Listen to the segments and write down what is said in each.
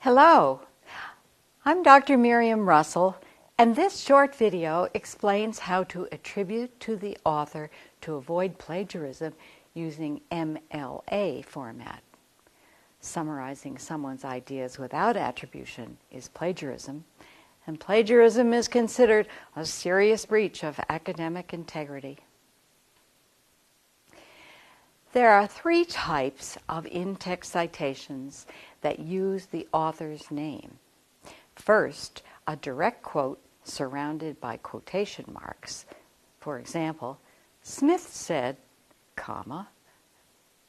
Hello, I'm Dr. Miriam Russell, and this short video explains how to attribute to the author to avoid plagiarism using MLA format. Summarizing someone's ideas without attribution is plagiarism, and plagiarism is considered a serious breach of academic integrity. There are three types of in-text citations that use the author's name. First, a direct quote surrounded by quotation marks. For example, Smith said, comma,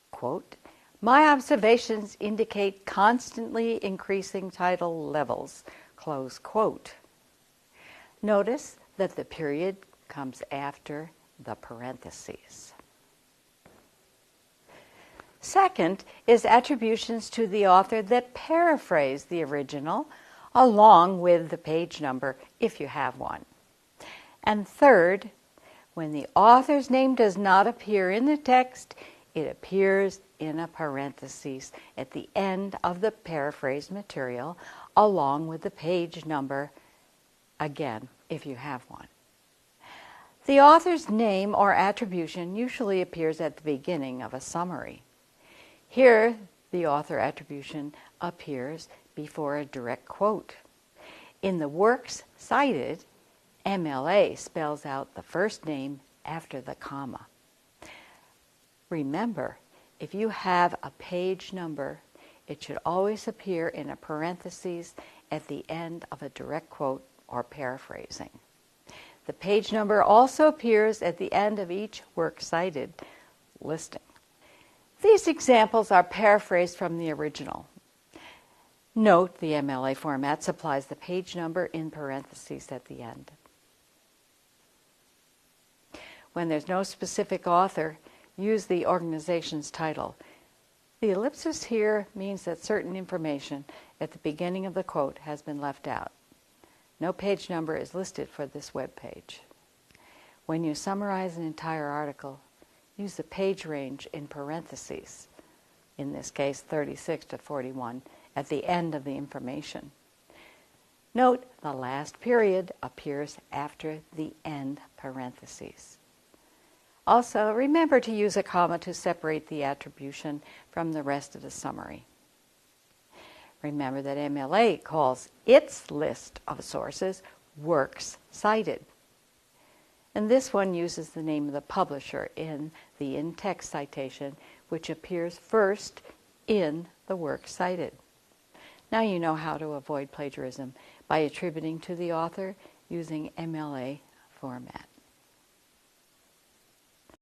quote, "My observations indicate constantly increasing tidal levels," close quote. Notice that the period comes after the parentheses. Second is attributions to the author that paraphrase the original along with the page number if you have one. And third, when the author's name does not appear in the text, it appears in a parenthesis at the end of the paraphrased material along with the page number, again, if you have one. The author's name or attribution usually appears at the beginning of a summary. Here, the author attribution appears before a direct quote. In the works cited, MLA spells out the first name after the comma. Remember, if you have a page number, it should always appear in a parenthesis at the end of a direct quote or paraphrasing. The page number also appears at the end of each work cited listing. These examples are paraphrased from the original. Note the MLA format supplies the page number in parentheses at the end. When there's no specific author, use the organization's title. The ellipsis here means that certain information at the beginning of the quote has been left out. No page number is listed for this web page. When you summarize an entire article, use the page range in parentheses, in this case 36 to 41, at the end of the information. Note the last period appears after the end parentheses. Also, remember to use a comma to separate the attribution from the rest of the summary. Remember that MLA calls its list of sources works cited. And this one uses the name of the publisher in the in-text citation, which appears first in the work cited. Now you know how to avoid plagiarism by attributing to the author using MLA format.